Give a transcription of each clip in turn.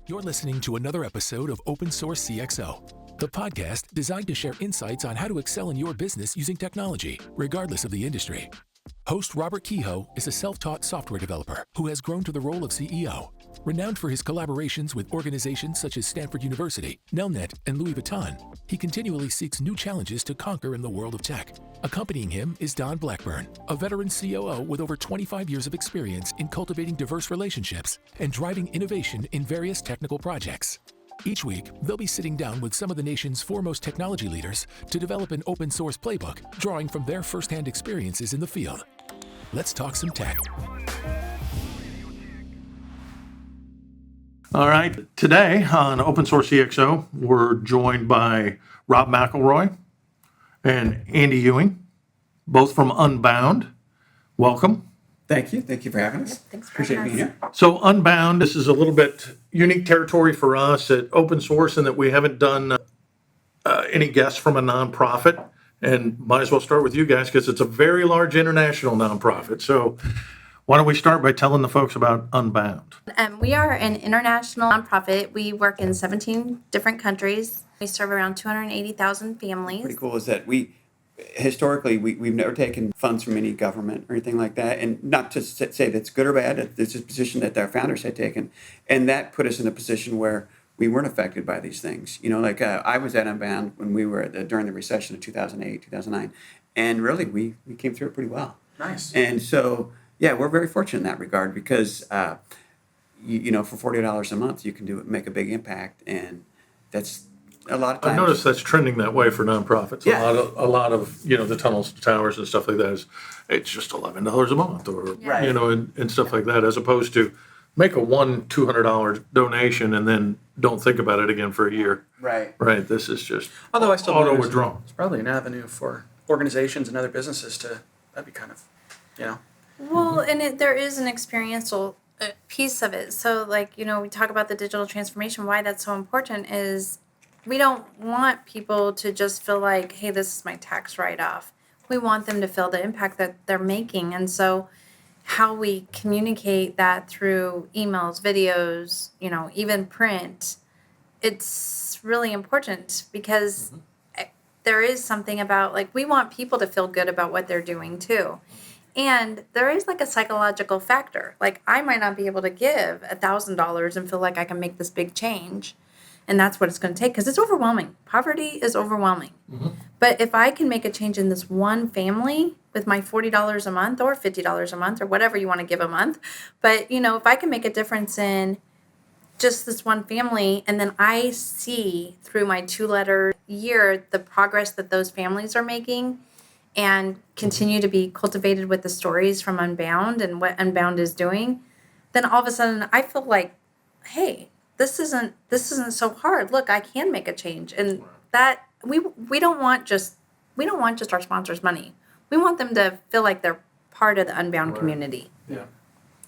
You're listening to another episode of Open Source CXO, the podcast designed to share insights on how to excel in your business using technology, regardless of the industry. Host Robert Kehoe is a self-taught software developer who has grown to the role of CEO. Renowned for his collaborations with organizations such as Stanford University, Nelnet, and Louis Vuitton, he continually seeks new challenges to conquer in the world of tech. Accompanying him is Don Blackburn, a veteran COO with over 25 years of experience in cultivating diverse relationships and driving innovation in various technical projects. Each week, they'll be sitting down with some of the nation's foremost technology leaders to develop an open source playbook, drawing from their firsthand experiences in the field. Let's talk some tech. All right, today on Open Source CXO, we're joined by Rob McElroy and Andy Ewing, both from Unbound. Welcome. Thank you. Thank you for having us. Thanks for Appreciate having being us. here. So Unbound, this is a little bit unique territory for us at Open Source in that we haven't done any guests from a nonprofit, and might as well start with you guys because it's a very large international nonprofit. So why don't we start by telling the folks about Unbound? We are an international nonprofit. We work in 17 different countries. We serve around 280,000 families. Pretty cool is that we've never taken funds from any government or anything like that. And not to say that's good or bad, it's a position that our founders had taken. And that put us in a position where we weren't affected by these things. You know, like I was at Unbound when we were during the recession of 2008, 2009. And really, we came through it pretty well. Nice. And so, yeah, we're very fortunate in that regard because, you know, for $40 a month, you can make a big impact. And that's a lot of times. I've noticed that's trending that way for nonprofits. Yeah. A lot of the tunnels, towers, and stuff like that it's just $11 a month, or Right. and stuff like that, as opposed to make a $200 donation and then don't think about it again for a year. Right. Right. This is just Although I still auto believe withdrawal. it's probably an avenue for organizations and other businesses that'd be kind of, Well, and there is an experiential piece of it. So, like, we talk about the digital transformation. Why that's so important is we don't want people to just feel like, hey, this is my tax write-off. We want them to feel the impact that they're making. And so how we communicate that through emails, videos, even print, it's really important because there is something about, like, we want people to feel good about what they're doing too. And there is like a psychological factor. Like, I might not be able to give $1,000 and feel like I can make this big change. And that's what it's going to take because it's overwhelming. Poverty is overwhelming. Mm-hmm. But if I can make a change in this one family with my $40 a month or $50 a month or whatever you want to give a month, but, if I can make a difference in just this one family, and then I see through my 2-letter year the progress that those families are making and continue to be cultivated with the stories from Unbound and what Unbound is doing, then all of a sudden I feel like, hey, this isn't so hard. Look, I can make a change. And that we don't want just our sponsors' money. We want them to feel like they're part of the Unbound community. Yeah.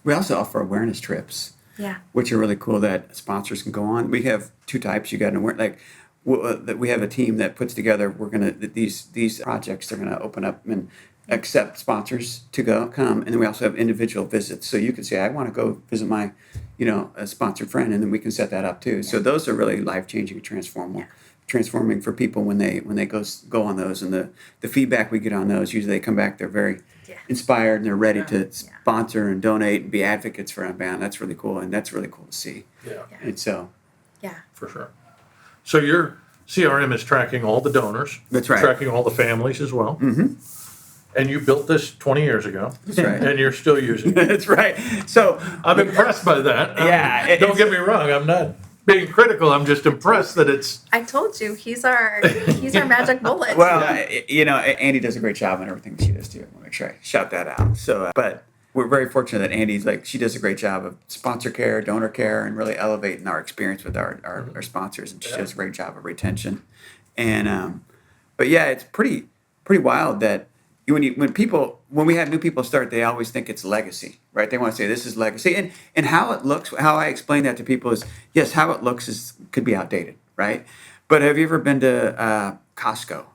We also offer awareness trips. Yeah. Which are really cool that sponsors can go on. We have 2 types. You got to like that we have a team that puts together. We're gonna these projects. They're gonna open up and accept sponsors to come, and then we also have individual visits. So you can say, I want to go visit my, a sponsored friend, and then we can set that up too. So those are really life-changing, transforming for people when they go on those, and the feedback we get on those. Usually they come back, they're very inspired and they're ready to sponsor and donate and be advocates for Unbound. That's really cool, and that's really cool to see. Yeah. And so, For sure. So your CRM is tracking all the donors. That's right. Tracking all the families as well. Mm-hmm. And you built this 20 years ago. That's right. And you're still using it. That's right. So I'm impressed by that. Yeah, Don't get me wrong. I'm not being critical. I'm just impressed that it's. I told you he's our magic bullet. well, Andy does a great job on everything she does too. I want to make sure I shout that out. So, but we're very fortunate that Andy's she does a great job of sponsor care, donor care, and really elevating our experience with our sponsors. And she does a great job of retention. And but yeah, it's pretty wild that when we have new people start, they always think it's legacy, right? They want to say this is legacy, and how it looks. How I explain that to people is, yes, how it looks could be outdated, right? But have you ever been to Costco,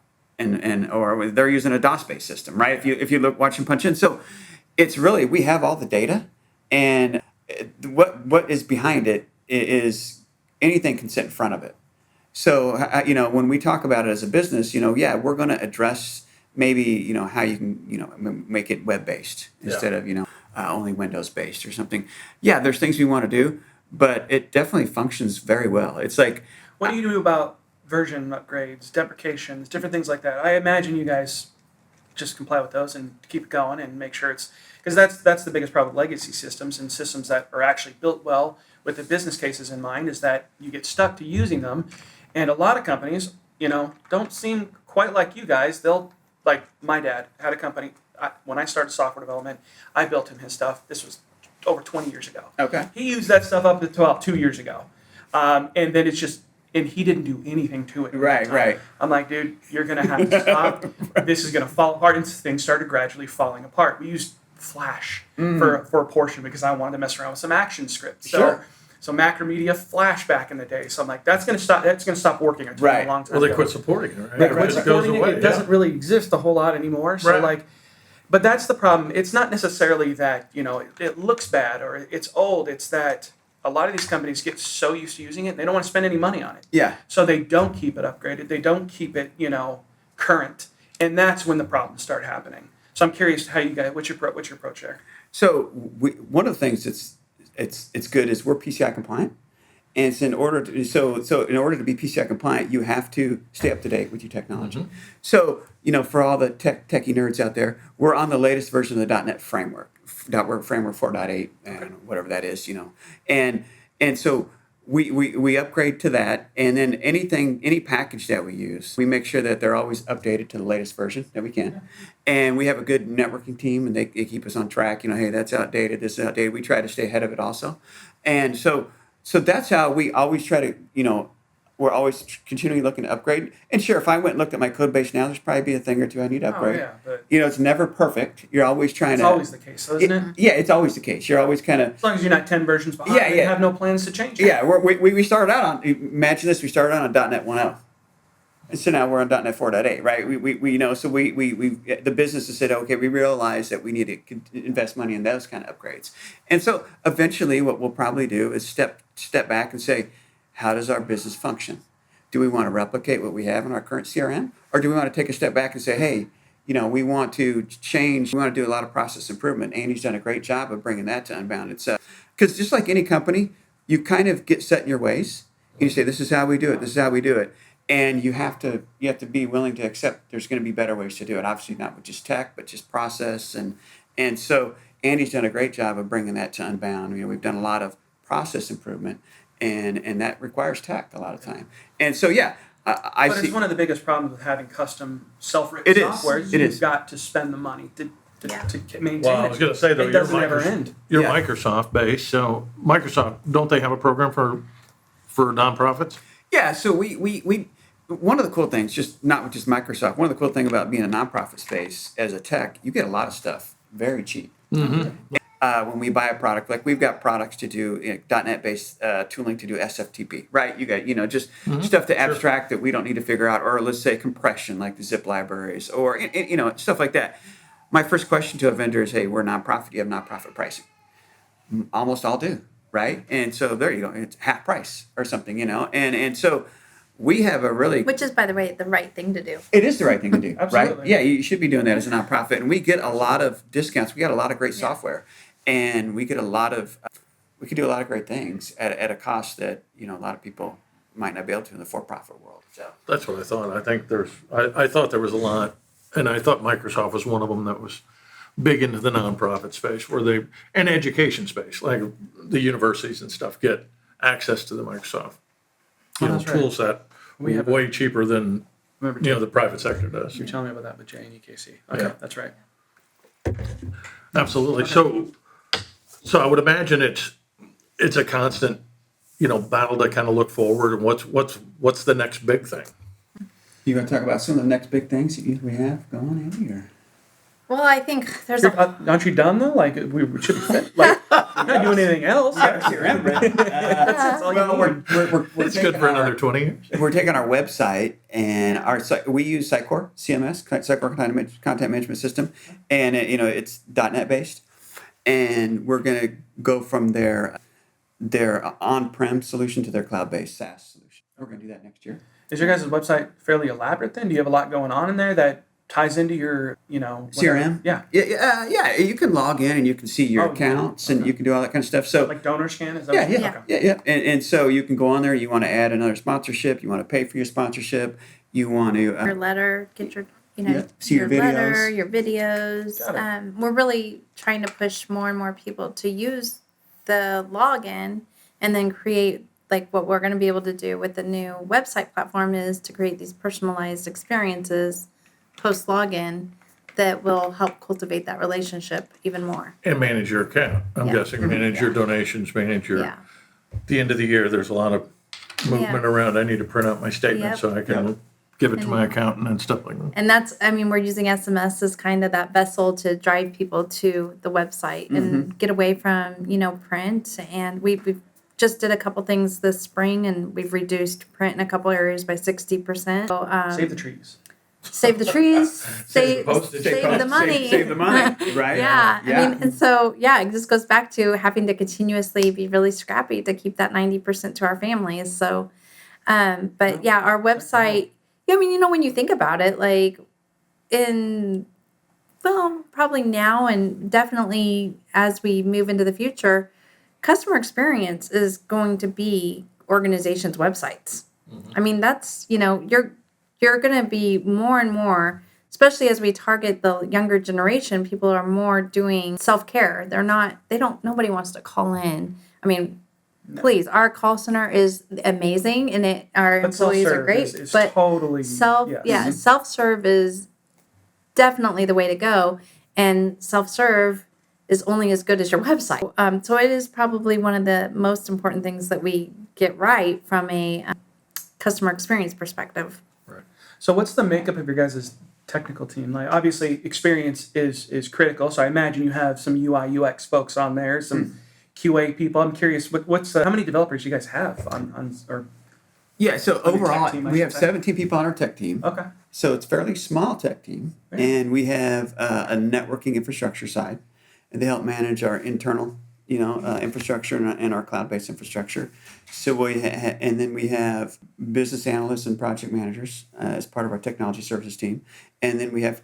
or they're using a DOS-based system, right? If you watch them punch in, so it's really, we have all the data, and what is behind it is anything can sit in front of it. So, when we talk about it as a business, yeah, we're going to address maybe, how you can, make it web-based instead of, only Windows-based or something. Yeah, there's things we want to do, but it definitely functions very well. It's like, What do you do about version upgrades, deprecations, different things like that? I imagine you guys just comply with those and keep it going and make sure it's, because that's the biggest problem with legacy systems and systems that are actually built well with the business cases in mind, is that you get stuck to using them. And a lot of companies, don't seem quite like you guys. Like my dad had a company. When I started software development, I built him his stuff. This was over 20 years ago. okay. He used that stuff up until about 2 years ago. And then and he didn't do anything to it. Right. I'm like, dude, you're going to have to stop. This is going to fall apart. And things started gradually falling apart. We used Flash for a portion because I wanted to mess around with some action scripts. Sure. So Macromedia Flash back in the day. So I'm like, that's going to stop working until a long time Well, they ago. quit supporting it, right? They It quit goes supporting it. away, It doesn't really exist a whole lot anymore. So Right. but that's the problem. It's not necessarily that, it looks bad or it's old. It's that a lot of these companies get so used to using it, they don't want to spend any money on it. Yeah. So they don't keep it upgraded. They don't keep it, current. And that's when the problems start happening. So I'm curious how you guys, what's your approach there? So one of the things it's good is we're PCI compliant. And it's in order to in order to be PCI compliant, you have to stay up to date with your technology. So for all the techie nerds out there, we're on the latest version of the .NET framework, framework 4.8 and whatever that is, and so we upgrade to that, and then any package that we use, we make sure that they're always updated to the latest version that we can, and we have a good networking team, and they keep us on track. Hey, that's outdated, this is outdated. We try to stay ahead of it also, and so that's how we always try to, we're always continually looking to upgrade. And sure, if I went and looked at my code base now, there's probably be a thing or two I need to upgrade. yeah, but It's never perfect. You're always trying it's to. always the case, isn't it? Yeah, it's always the case. You're always kind of. As long as you're not 10 versions behind, Yeah, and yeah. have no plans to change it. Yeah, we started out on. Imagine this: we started out on .NET 1.0, and so now we're on .NET 4.8, right? We the business has said, okay, we realize that we need to invest money in those kind of upgrades, and so eventually, what we'll probably do is step back and say, how does our business function? Do we want to replicate what we have in our current CRM? Or do we want to take a step back and say, hey, we want to change, we want to do a lot of process improvement. Andy's done a great job of bringing that to Unbound. It's because just like any company, you kind of get set in your ways. And you say, this is how we do it, this is how we do it. And you have to be willing to accept there's going to be better ways to do it. Obviously not with just tech, but just process. And so Andy's done a great job of bringing that to Unbound. We've done a lot of process improvement. And that requires tech a lot of time. And so, yeah, I But see. it's one of the biggest problems with having custom self-written software. You've got to spend the money to maintain it. Well, I was going to say, though, it doesn't ever end. you're Yeah. Microsoft based, so Microsoft, don't they have a program for nonprofits? Yeah, so we one of the cool things, not just Microsoft, one of the cool things about being a nonprofit space as a tech, you get a lot of stuff very cheap. When we buy a product, like we've got products to do .NET-based tooling to do SFTP, right? You got just stuff to abstract that we don't need to figure out, or let's say compression, like the zip libraries, or stuff like that. My first question to a vendor is, hey, we're a nonprofit. Do you have nonprofit pricing? Almost all do, right? And so there you go. It's half price or something, and so we have a really. Which is, by the way, the right thing to do. It is the right thing to do, right? Absolutely. Yeah, you should be doing that as a nonprofit, and we get a lot of discounts. We got a lot of great software, and we get we can do a lot of great things at a cost that a lot of people might not be able to in the for-profit world. So That's what I thought. I think I thought there was a lot, and I thought Microsoft was one of them that was big into the nonprofit space, and education space, like the universities and stuff get access to the Microsoft that's right. tool set We have way cheaper than the private sector does. You're telling me about that with Jay and EKC. Okay, Yeah. that's right. Absolutely. So I would imagine it's a constant, battle to kind of look forward and what's the next big thing. you want to talk about some of the next big things that we have going, Andy? Or? Well, I think there's a Aren't you done though? Like we should be fit. Like you're not doing anything else. CRM, right? That's all you Well, need. we're It's good for another 20 years. We're taking our website and we use Sitecore CMS, Sitecore Content Management System, and it's .NET based, and we're going to go from there. their on-prem solution to their cloud-based SaaS solution. We're going to do that next year. Is your guys' website fairly elaborate then? Do you have a lot going on in there that ties into your, whatever? CRM? Yeah. Yeah. You can log in and you can see your Oh, accounts and you can do all that kind of stuff. So Like donor scan? Is that yeah, what you- yeah, okay. yeah. And so you can go on there. You want to add another sponsorship. You want to pay for your sponsorship. You want to Your letter, get your, Yeah, see your letter, videos. your videos. Got it. We're really trying to push more and more people to use the login and then create, like what we're going to be able to do with the new website platform is to create these personalized experiences post login that will help cultivate that relationship even more. And manage your account. I'm Yeah. guessing, manage your donations, manage your, Yeah. the end of the year, there's a lot of movement Yeah. around. I need to print out my statement Yep. so I can give it to my accountant and stuff like that. And that's, I mean, we're using SMS as kind of that vessel to drive people to the website and get away from, print. And we've just did a couple things this spring and we've reduced print in a couple areas by 60%. So, Save the trees. save the trees, save, postage. save the money. Save the money, right? Yeah, I mean, and so, it just goes back to having to continuously be really scrappy to keep that 90% to our families. So, but yeah, our website, I mean, when you think about it, like probably now and definitely as we move into the future, customer experience is going to be organizations' websites. I mean, that's, you're going to be more and more, especially as we target the younger generation, people are more doing self-care. Nobody wants to call in. I mean, please, our call center is amazing and our But employees are self-serve great, is but totally yes. self-serve is definitely the way to go, and self-serve is only as good as your website. So it is probably one of the most important things that we get right from a customer experience perspective. So what's the makeup of your guys' technical team? Like obviously experience is critical. So I imagine you have some UI UX folks on there, some QA people. I'm curious what's how many developers you guys have on or Yeah, so On your tech overall, team, I we should have say. 17 people on our tech team. okay. So it's a fairly small tech team. Yeah. And we have a networking infrastructure side. And they help manage our internal, infrastructure and our cloud-based infrastructure. So and then we have business analysts and project managers as part of our technology services team. And then we have a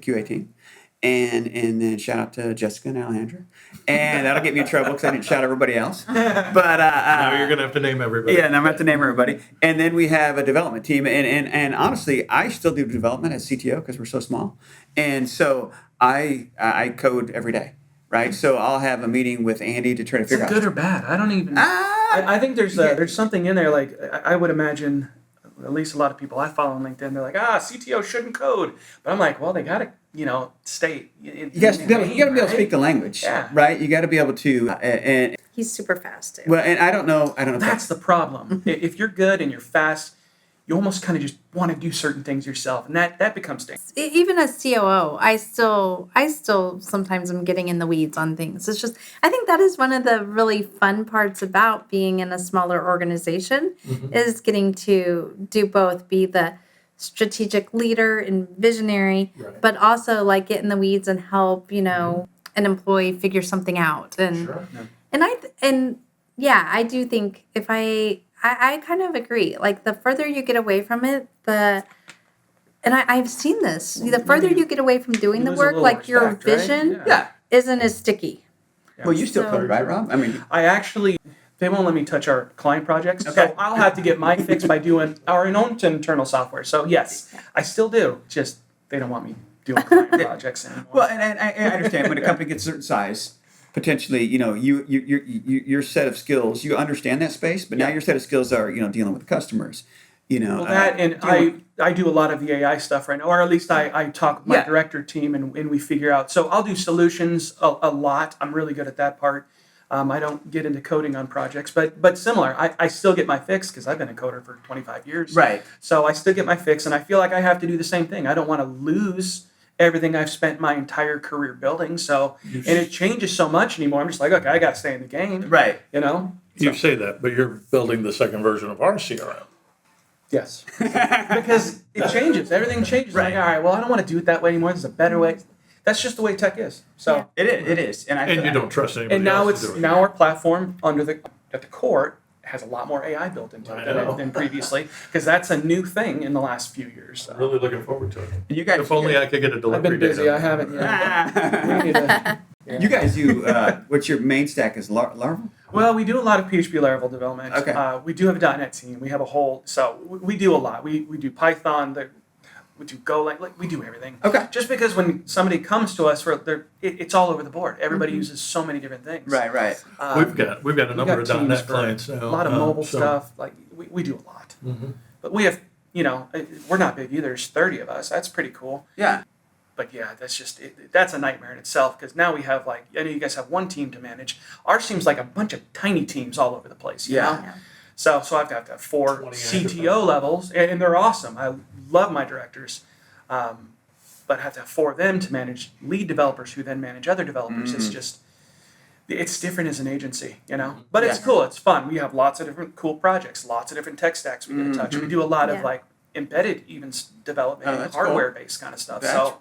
QA team. And then shout out to Jessica and Alejandra. And that'll get me in trouble because I didn't shout everybody else. But Now you're going to have to name everybody. yeah, and I'm going to have to name everybody. And then we have a development team. And honestly, I still do development as CTO because we're so small. And so I code every day, right? So I'll have a meeting with Andy to try to Is it figure good out. or bad? I don't even. Ah, I think there's something in there. Like I would imagine, at least a lot of people I follow on LinkedIn, they're like, CTO shouldn't code. But I'm like, well, they gotta, stay. you got to be able to speak the language, Yeah. right? You got to be able to. And He's super fast too. well, and I don't know. If That's the problem. If you're good and you're fast, you almost kind of just want to do certain things yourself, and that becomes dangerous. Even as COO, I still sometimes am getting in the weeds on things. It's just, I think that is one of the really fun parts about being in a smaller organization is getting to do both, be the strategic leader and visionary, Right. but also like get in the weeds and help, an employee figure something out. And I do think if I kind of agree. Like the further you get away from it, I've seen this. The further you get away from doing You the lose a work, little like your respect, right? vision yeah. isn't as sticky. Well, you still So- code, right, Rob? I mean, I actually, they won't let me touch our client projects, Okay. so I'll have to get my fix by doing our own internal software. So yes, I still do. Just they don't want me doing client projects anymore. well, and I understand when a company gets a certain size. Potentially, your set of skills, you understand that space, but now Yeah. your set of skills are, dealing with customers. Well, that and I do a lot of the AI stuff right now, or at least I talk with my Yeah. director team and we figure out. So I'll do solutions a lot. I'm really good at that part. I don't get into coding on projects, but similar. I still get my fix because I've been a coder for 25 years. Right. So I still get my fix, and I feel like I have to do the same thing. I don't want to lose everything I've spent my entire career building. So and it changes so much anymore. I'm just like, okay, I got to stay in the game. Right. You say that, but you're building the second version of our CRM. Yes. Because it changes. Everything changes. Right. Like, all right, well, I don't want to do it that way anymore. There's a better way. That's just the way tech is. So, It is. And I And you don't trust anybody and now else to it's do it. now our platform under the at the core has a lot more AI built into I it know. than previously, because that's a new thing in the last few years. So. I'm really looking forward to it. And you guys, If only I could get a delivery I've been busy. date I on it. haven't yet. We need to- yeah. you guys do. What's your main stack? Is Laravel? Well, we do a lot of PHP Laravel development. Okay. We do have a .NET team. We have a whole, so we do a lot. We do Python. We do Golang. Like we do everything. Okay. Just because when somebody comes to us, it's all over the board. Everybody uses so many different things. Right. We've got a number of teams .NET for clients now. A lot of mobile so- stuff. Like we do a lot. But we have, we're not big either. There's 30 of us. That's pretty cool. Yeah. But yeah, that's a nightmare in itself, because now we have I know you guys have one team to manage. Ours seems like a bunch of tiny teams all over the place. You Yeah. know? So I've got to have 4 20 CTO levels, and they're awesome. I love my directors, but I have to have 4 of them to manage lead developers who then manage other developers. It's different as an agency, But it's Yeah. cool. It's fun. We have lots of different cool projects, lots of different tech stacks we get to touch. We do a lot of Yeah. embedded development, Oh, and that's cool. hardware based kind of stuff. Gotcha. So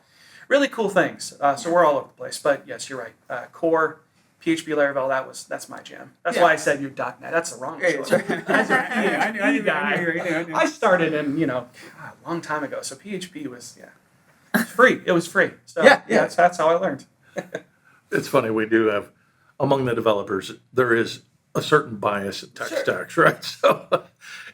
really cool things. So we're all over the place. But yes, you're right. Core, PHP Laravel, that's my jam. That's Yeah. why I said you're .NET. That's the wrong Hey, choice. that's right. That's right. I knew- I knew- I knew. I started in, a long time ago. So PHP was, it's free. It was free. So Yeah. that's how I learned. It's funny, we do have, among the developers, there is a certain bias in tech stacks, right? So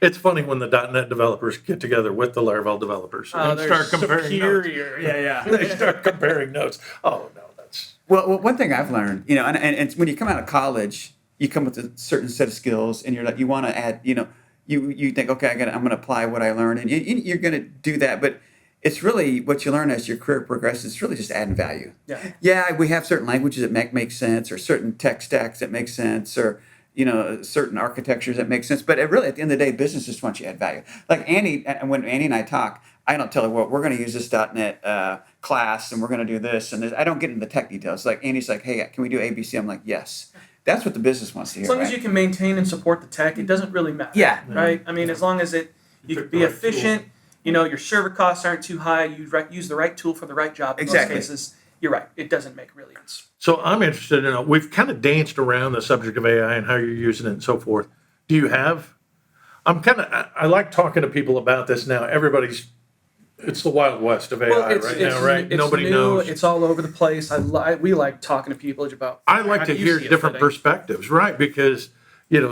it's funny when the .NET developers get together with the Laravel developers and start comparing notes. Yeah. They start comparing notes. Oh, no, that's... Well, one thing I've learned, and when you come out of college, you come with a certain set of skills, and you want to add, you think, okay, I'm going to apply what I learned, and you're going to do that, but it's really what you learn as your career progresses. It's really just adding value. Yeah, we have certain languages that make sense, or certain tech stacks that make sense, or certain architectures that make sense. But really, at the end of the day, business just wants you to add value. Like Annie, and when Annie and I talk, I don't tell her, well, we're going to use this .NET class, and we're going to do this and this. I don't get into the tech details. Like Annie's like, hey, can we do ABC? I'm like, yes. That's what the business wants to hear. As long as right? you can maintain and support the tech, it doesn't really matter. Yeah. Right? I mean, as long as you pick can the be right efficient, your server costs aren't too high, you use the right tool for the right job. In Exactly. most cases, you're right. It doesn't make really sense. So I'm interested in, we've kind of danced around the subject of AI and how you're using it and so forth. Do you have, I like talking to people about this now. It's the Wild West of AI now, right? It's Nobody new, knows. It's all over the place. We like talking to people about. I like how to do you hear see it different fitting? perspectives, right? Because,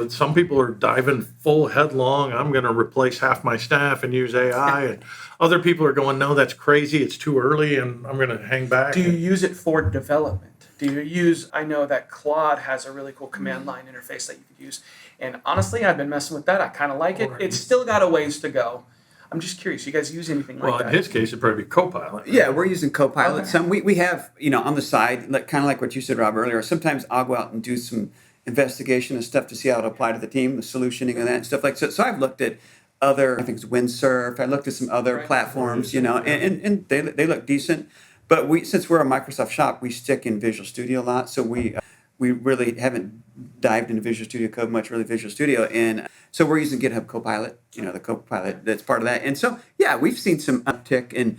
some people are diving full headlong. I'm going to replace half my staff and use AI. And other people are going, no, that's crazy. It's too early and I'm going to hang back. Do you use it for development? I know that Claude has a really cool command line interface that you could use. And honestly, I've been messing with that. I kind of like it. It's still got a ways to go. I'm just curious. You guys use anything like Well, that? in his case, it'd probably be Copilot. Yeah, we're using Copilot. Okay. Some we have, on the side, kind of like what you said, Rob, earlier. Sometimes I'll go out and do some investigation and stuff to see how it apply to the team, the solutioning of that and stuff like so. So I've looked at other, I think it's Windsurf. I looked at some other Right. platforms, and they look decent. But since we're a Microsoft shop, we stick in Visual Studio a lot. So we really haven't dived into Visual Studio Code much, really Visual Studio. And so we're using GitHub Copilot, the Copilot that's part of that. And so, yeah, we've seen some uptick in,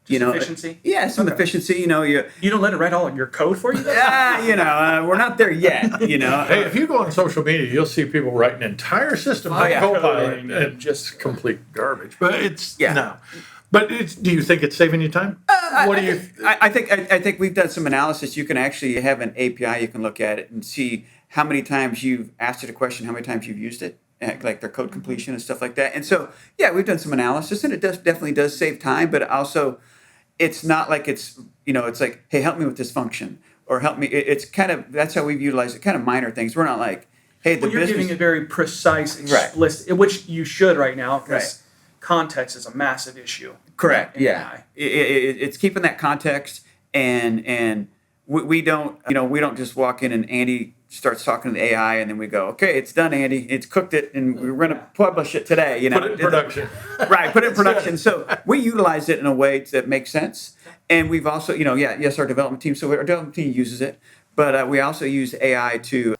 efficiency? Yeah, some efficiency. You don't let it write all your code for you? we're not there yet. Hey, if you go on social media, you'll see people writing entire systems on yeah. Copilot Coding and just complete garbage. But it's Yeah. no. But do you think it's saving you time? What do you? I think we've done some analysis. You can actually have an API. You can look at it and see how many times you've asked it a question, how many times you've used it, like their code completion and stuff like that. And so, yeah, we've done some analysis, and it definitely does save time. But also, it's not like it's like, hey, help me with this function, or help me. It's kind of, that's how we've utilized it. Kind of minor things. We're not like, hey, the Well, you're business. giving it very precise, Right. explicit, which you should right now, because Right. context is a massive issue. Correct. in Yeah. AI. It's keeping that context, and we don't just walk in and Andy starts talking to the AI and then we go, okay, it's done, Andy. It's cooked it, and we're going to publish it today. Put it in production. Right. Put it in production. So we utilize it in a way that makes sense, and we've also, yes, our development team. So our development team uses it, but we also use AI to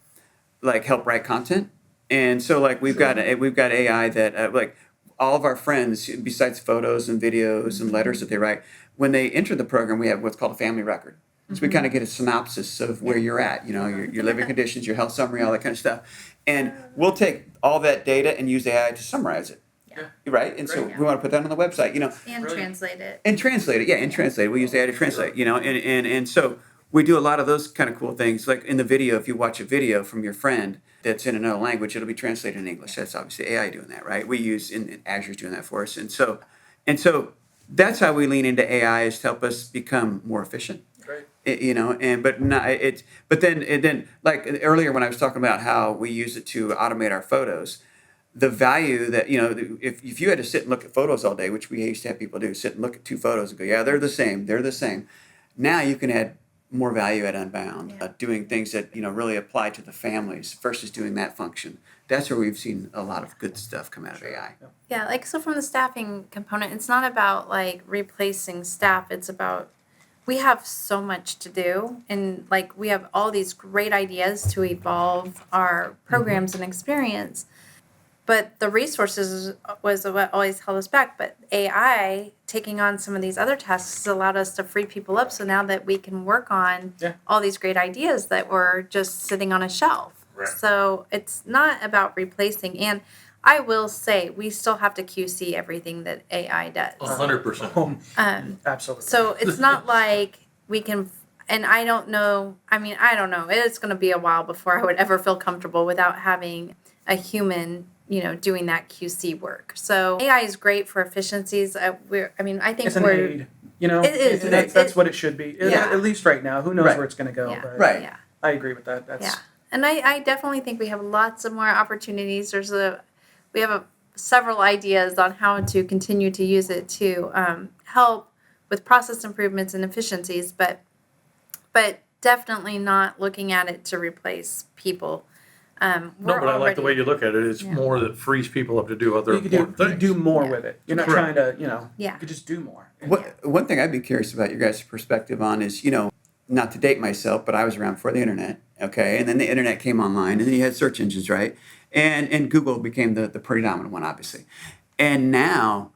help write content, and so we've got AI that all of our friends, besides photos and videos and letters that they write, when they enter the program, we have what's called a family record. So we kind of get a synopsis of where you're at, your living conditions, your health summary, all that kind of stuff. And we'll take all that data and use AI to summarize it. Yeah. Right? And so we want to put that on the website, And Brilliant. translate it. and translate it. Yeah, and translate it. We use AI to translate, and so we do a lot of those kind of cool things. Like in the video, if you watch a video from your friend that's in another language, it'll be translated in English. That's obviously AI doing that, right? We use in Azure's doing that for us. And so that's how we lean into AI, is to help us become more efficient. Great. But then like earlier when I was talking about how we use it to automate our photos, the value that, if you had to sit and look at photos all day, which we used to have people do, sit and look at 2 photos and go, yeah, they're the same. Now you can add more value at Unbound, doing things that, really apply to the families versus doing that function. That's where we've seen a lot of good stuff come out of AI. Yeah, like so from the staffing component, it's not about like replacing staff. It's about we have so much to do, and like we have all these great ideas to evolve our programs and experience. But the resources was what always held us back. But AI taking on some of these other tasks has allowed us to free people up. So now that we can work on all these great ideas that were just sitting on a shelf. Right. So it's not about replacing. And I will say we still have to QC everything that AI does. 100%. Absolutely. So it's not like we can, and I don't know. It's going to be a while before I would ever feel comfortable without having a human, doing that QC work. So AI is great for efficiencies. I think it's an we're. aid. It is. That's what it should be. Yeah. At least right now. Who knows Right. where it's going to go? Yeah. But Right. Yeah. I agree with that. That's Yeah. And I definitely think we have lots of more opportunities. We have several ideas on how to continue to use it to help with process improvements and efficiencies, but definitely not looking at it to replace people. No, but I like the way you look at it. It's more that frees people up to do other you could important things. do more with it. You're not Correct. trying to, Yeah. you could just do more. One thing I'd be curious about your guys' perspective on is, not to date myself, but I was around before the internet, okay? And then the internet came online, and then you had search engines, right? And Google became the predominant one, obviously. And now,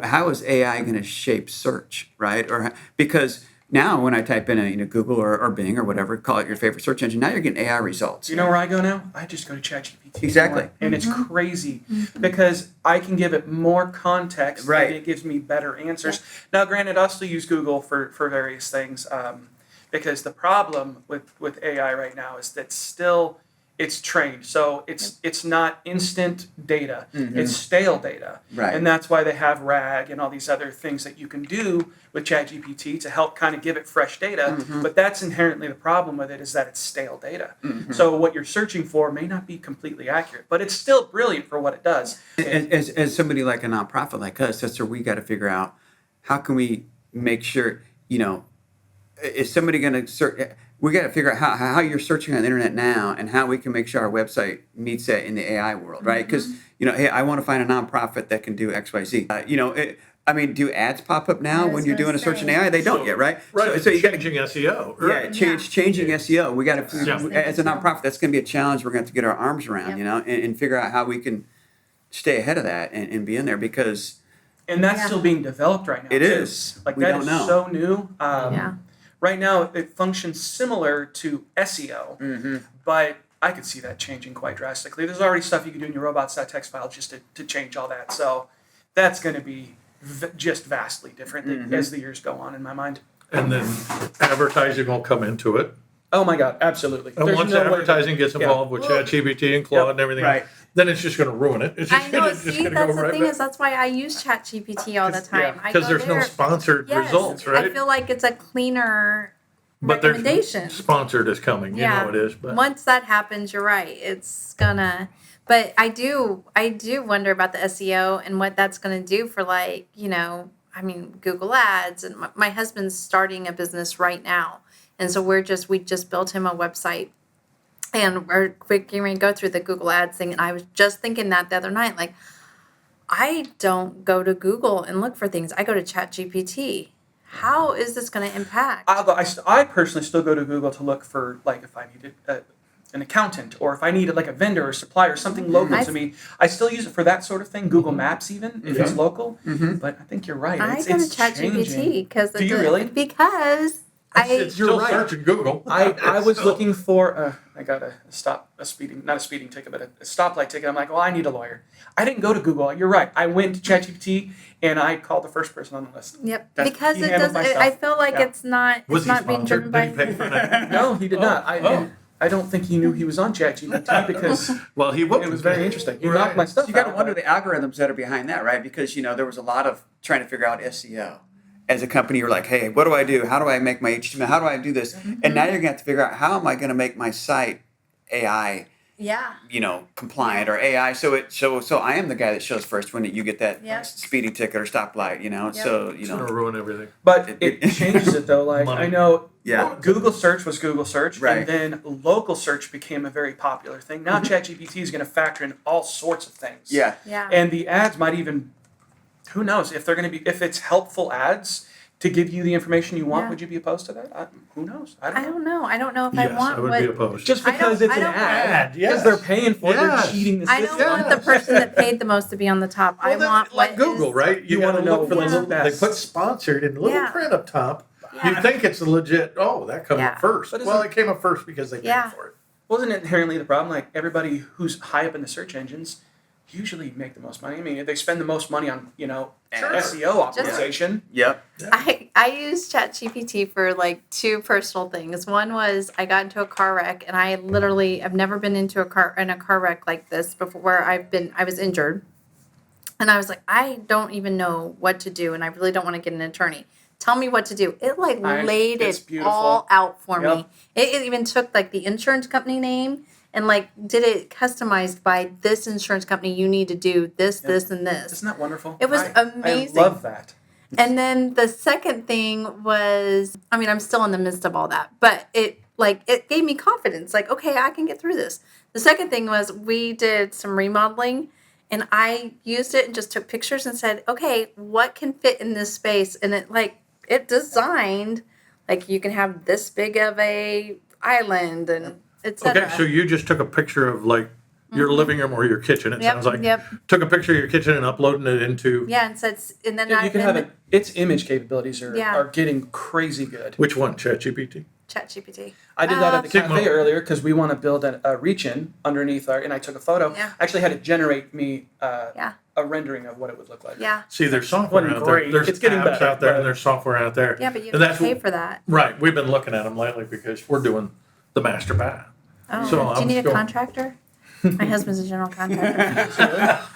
how is AI going to shape search, right? Because now when I type in Google or Bing or whatever, call it your favorite search engine, now you're getting AI results. You know where I go now? I just go to ChatGPT. Exactly. And it's crazy because I can give it more context. Right. And it gives me better answers. Now, granted, I'll still use Google for various things because the problem with AI right now is that still it's trained. So it's not instant data. It's stale data. Right. And that's why they have RAG and all these other things that you can do with ChatGPT to help kind of give it fresh data. But that's inherently the problem with it, is that it's stale data. So what you're searching for may not be completely accurate, but it's still brilliant for what it does. As somebody like a nonprofit like us, that's where we got to figure out how can we make sure, is somebody going to search? We got to figure out how you're searching on the internet now, and how we can make sure our website meets that in the AI world, right? Because hey, I want to find a nonprofit that can do X, Y, Z. Do ads pop up now when you're doing a search in AI? They don't yet, right? Right. So you got to changing SEO. changing SEO. We got to Yeah. as a nonprofit, that's going to be a challenge. We're going to have to get our arms around, and figure out how we can stay ahead of that and be in there, because And that's still being developed right now. It too. is. Like We that don't is know. so new. Yeah. Right now, it functions similar to SEO, but I could see that changing quite drastically. There's already stuff you can do in your robots.txt file just to change all that. So that's going to be just vastly different as the years go on, in my mind. And then advertising will come into it. Oh my God, absolutely. And There's once no way advertising gets involved with ChatGPT and Claude and everything Right. else, then it's just going to ruin it. It's just I know. gonna See, go that's the right thing back. is that's why I use ChatGPT all the time. I Because go there's no there- sponsored Yes, results, right? I feel like it's a cleaner But there's recommendation. sponsored is coming. You know it is. But once that happens, you're right. It's gonna. But I do wonder about the SEO and what that's gonna do for Google Ads. And my husband's starting a business right now, and so we just built him a website, and we're getting ready to go through the Google Ads thing. And I was just thinking that the other night, like, I don't go to Google and look for things. I go to ChatGPT. How is this going to impact? I personally still go to Google to look for, like, if I needed an accountant, or if I needed like a vendor or supplier, something local to me. I still use it for that sort of thing. Google Maps, even if it's local. But I think you're right. I It's go to changing. ChatGPT because Do you really? Because It's You're still right. searching Google. I was So- looking for I got a speeding, not a speeding ticket, but a stoplight ticket. I'm like, well, I need a lawyer. I didn't go to Google. You're right. I went to ChatGPT and I called the first person on the list. Yep. That's- Because he it handled does. my I stuff. feel like Yeah. it's not. Was It's he not being driven sponsored? by. Did he pay for that? No, he did not. Oh. I don't think he knew he was on ChatGPT because Well, he would. it was very interesting. He Right. knocked my stuff You got to out, wonder but- the algorithms that are behind that, right? Because there was a lot of trying to figure out SEO. As a company, you're like, hey, what do I do? How do I make my HTML? How do I do this? And now you're gonna have to figure out how am I gonna make my site AI, Yeah. compliant or AI. So I am the guy that shows first when you get that Yep. speeding ticket or stoplight. Yep. So It's going to ruin everything. But it changes it though. Like Money. I know Yeah. Google search was Google search, Right. and then local search became a very popular thing. Now ChatGPT is going to factor in all sorts of things. Yeah. Yeah. And the ads might even, who knows if they're going to be, if it's helpful ads to give you the information you want, Yeah. would you be opposed to that? Who knows? I I don't know. don't know. I don't know if Yes, I want I would what. be opposed. Just I because don't- it's I an don't ad, want- because Yes. they're paying for it, Yes. they're cheating the I system. don't want the Yes. person that paid the most to be on the top. I Well, then, want like what Google, is- right? You You want to wanna know look for the what's little. They best. put sponsored in little Yeah. print up top. Yeah. You think it's a legit. Oh, that comes Yeah. up first. But Well, isn't- it came up first because they paid Yeah. for it. Wasn't it inherently the problem? Like everybody who's high up in the search engines usually make the most money. I mean, they spend the most money on SEO optimization. Yep. I used ChatGPT for like two personal things. One was I got into a car wreck, and I literally I've never been into a car wreck like this before, where I was injured, and I was like, I don't even know what to do, and I really don't want to get an attorney. Tell me what to do. It laid it's it beautiful. all out for Yep. me. It even took like the insurance company name and like did it customized by this insurance company. You need to do this, this, and this. Isn't that wonderful? It was I amazing. love that. And then the second thing was, I mean, I'm still in the midst of all that, but it gave me confidence. Like, okay, I can get through this. The second thing was we did some remodeling, and I used it and just took pictures and said, okay, what can fit in this space? And it designed like you can have this big of a island and etc. Okay, so you just took a picture of like your living room or your kitchen. It Yep, sounds like yep. took a picture of your kitchen and uploading it into Yeah, and said, and then You can have it. Its image capabilities Yeah. are getting crazy good. which one? ChatGPT. ChatGPT. I did that at the Sigma. cafe earlier because we want to build a reach-in underneath our, and I took a photo. Yeah. I actually had it generate me Yeah, a rendering of what it would look like. yeah, See, there's software Wasn't out there. great. There's It's getting apps better, out there, but- and there's software out there. yeah, but you and have that's to pay what- for that. Right, we've been looking at them lately because we're doing the master bath. Oh, So do I'm you need a going- contractor? My husband's a general contractor. Yeah.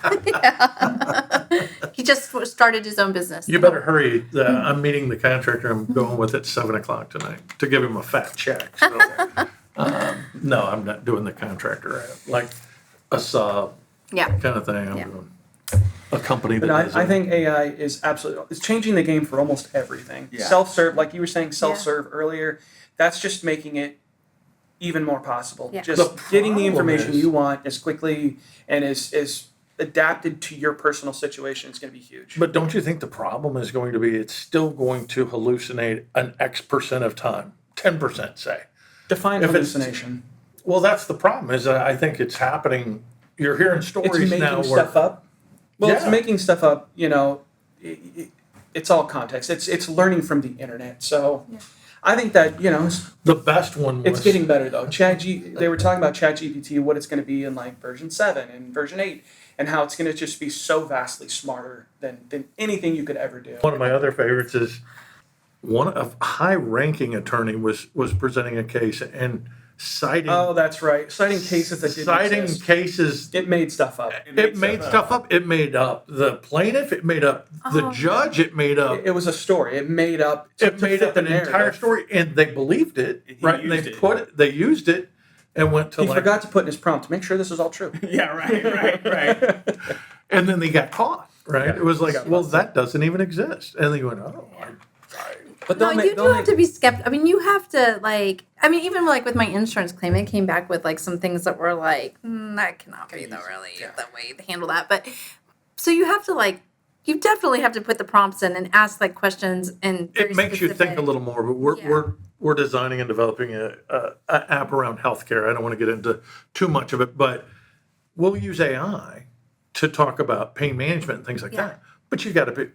He just started his own business. You better hurry. I'm meeting the contractor I'm going with at 7:00 tonight to give him a fat check. So, no, I'm not doing the contractor like a sub Yeah. kind of thing. I'm Yeah. doing a company that But does I it. think AI is absolutely, it's changing the game for almost everything. Yeah. Self-serve, like you were saying, self-serve earlier, that's just making it even more possible. Yeah. Just The getting the problem information is- you want as quickly and as adapted to your personal situation is going to be huge. But don't you think the problem is going to be it's still going to hallucinate an X% of time, 10%, say. Define if it's- hallucination. Well, that's the problem. Is I think it's happening. You're hearing It's stories making now where stuff up. Well, it's Yeah. making stuff up. It's all context. It's learning from the internet. So, I think that the best one was it's getting better though. They were talking about ChatGPT, what it's going to be in like version 7 and version 8, and how it's going to just be so vastly smarter than anything you could ever do. one of my other favorites is one of high-ranking attorney was presenting a case and citing Oh, that's right. Citing cases that didn't citing exist. cases. It made stuff up. It made stuff up. It made up the plaintiff. It made up the judge. It made up. It was a story. It made up. It to made fit up the an entire narrative. story, and they believed it. Right? And they used it. put it. They used it, and went to He like. forgot to put in his prompt. Make sure this is all true. Yeah, right. And then they got caught. Right? Yeah. It was like, Got well, that doesn't even exist. And they went, oh. But No, they'll you make, do they'll have to be skeptical. I mean, you have to even like with my insurance claim, it came back with like some things that were like, that cannot be the way to handle that. But so you have to you definitely have to put the prompts in and ask like questions and very It makes you think specific. a little more. But we're designing and developing a app around healthcare. I don't want to get into too much of it, but we'll use AI to talk about pain management and things like Yeah. that. But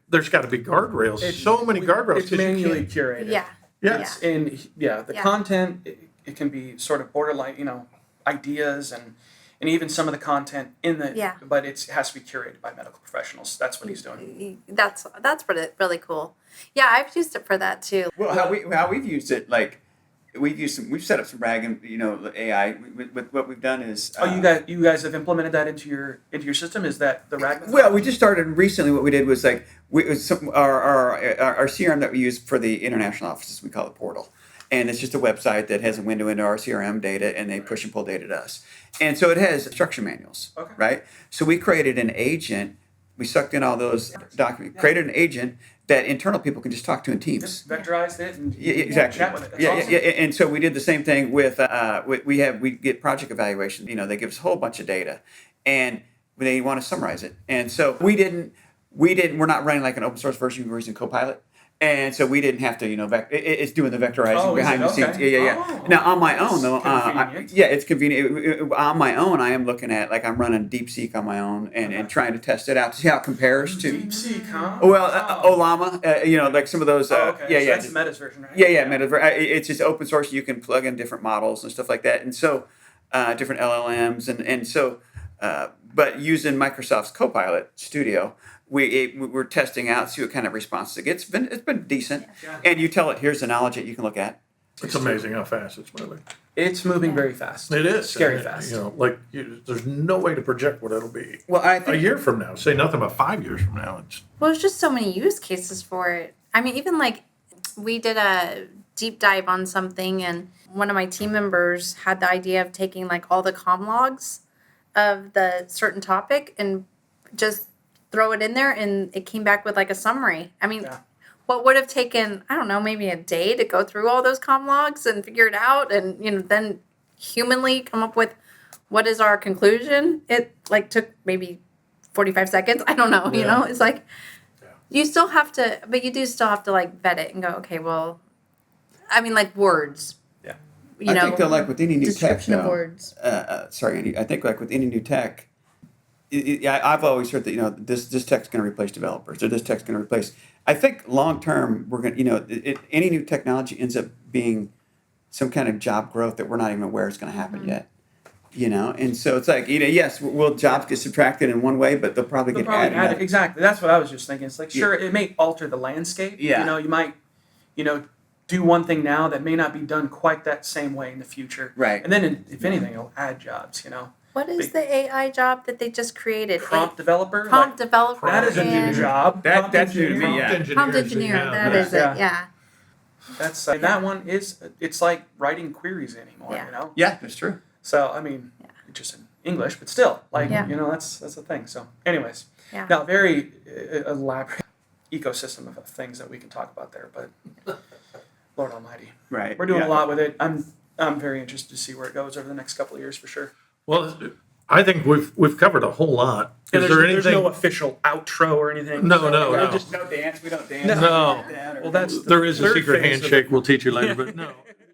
there's got to be guardrails. So many guardrails. It's 'cause you manually can't- curated. Yeah. Yes. And the Yeah. content, it can be sort of borderline, ideas and even some of the content in the, Yeah. but it has to be curated by medical professionals. That's what he's doing. That's really cool. Yeah, I've used it for that too. Well, how we've used it, like we've set up some RAG and AI. With what we've done is You guys have implemented that into your system? Is that the RAG? Well, we just started recently. What we did was our CRM that we use for the international offices. We call it Portal, and it's just a website that has a window into our CRM data, and they push and pull data to us. And so it has instruction manuals, Okay. right? So we created an agent. We sucked in all those documents, created an agent that internal people can just talk to in Teams. Just vectorized it and Yeah, exactly. chat with it. That's Yeah, awesome. yeah, and so we did the same thing with we get project evaluation. They give us a whole bunch of data, and they want to summarize it. And so we're not running like an open source version. We're using Copilot, and so we didn't have to it's doing the vectorizing Oh, is behind it? the scenes. Okay. Yeah. Oh, Now on my own though, convenient. it's convenient. On my own, I am looking at I'm running DeepSeek on my own and trying to test it out to see how it compares to. DeepSeek, huh? Well, Olama, like some of those. Oh, okay. Yeah, So yeah. that's Meta's version, right? Yeah, Metaverse. It's just open source. You can plug in different models and stuff like that, and so different LLMs, and so. But using Microsoft's Copilot Studio, we're testing out, see what kind of responses it gets. It's been decent, Yeah. and you tell it here's the knowledge that you can look at. It's amazing how fast it's moving. It's moving very fast. It is. Scary And, fast. There's no way to project what it'll be Well, I a think year from now. Say nothing about 5 years from now. It's Well, there's just so many use cases for it. I mean, even like we did a deep dive on something, and one of my team members had the idea of taking like all the comm logs of the certain topic and just throw it in there, and it came back with like a summary. I mean, Yeah. what would have taken, I don't know, maybe a day to go through all those comm logs and figure it out, and then humanly come up with what is our conclusion? It like took maybe 45 seconds. I don't know. Yeah. It's like you still have to, but you do still have to like vet it and go, okay, well, I mean, like words. Yeah. You I know, think though, like with any new tech, description of though, words. sorry, Andy. I think like with any new tech, I've always heard that this tech's going to replace developers, or this tech's going to replace. I think long term we're going to any new technology ends up being some kind of job growth that we're not even aware is going to happen yet. And so it's like yes, will jobs get subtracted in one way, but they'll probably They'll get probably added. add it. Exactly. That's what I was just thinking. It's like, sure, it may alter the landscape. Yeah. You might, do one thing now that may not be done quite that same way in the future. Right. And then, if anything, it'll add jobs, What is the AI job that they just created? Prompt developer. Prompt developer. That is a new and job. That's Prompt new to me, engineer. yeah. Prompt engineer. That is Yeah. it. Yeah. That's and that one is it's like writing queries anymore. Yeah. Yeah, that's true. So I mean, it's just in English, but still, like Yeah. that's the thing. So, anyways, Yeah. now very elaborate ecosystem of things that we can talk about there, but Lord Almighty, Right. we're doing yeah. a lot with it. I'm very interested to see where it goes over the next couple of years for sure. well, I think we've covered a whole lot. And Is there there's anything? no official outro or anything. No, no, We no. just no dance. We don't dance. No. Well, that's There is a third secret phase of handshake we'll teach you later, but no.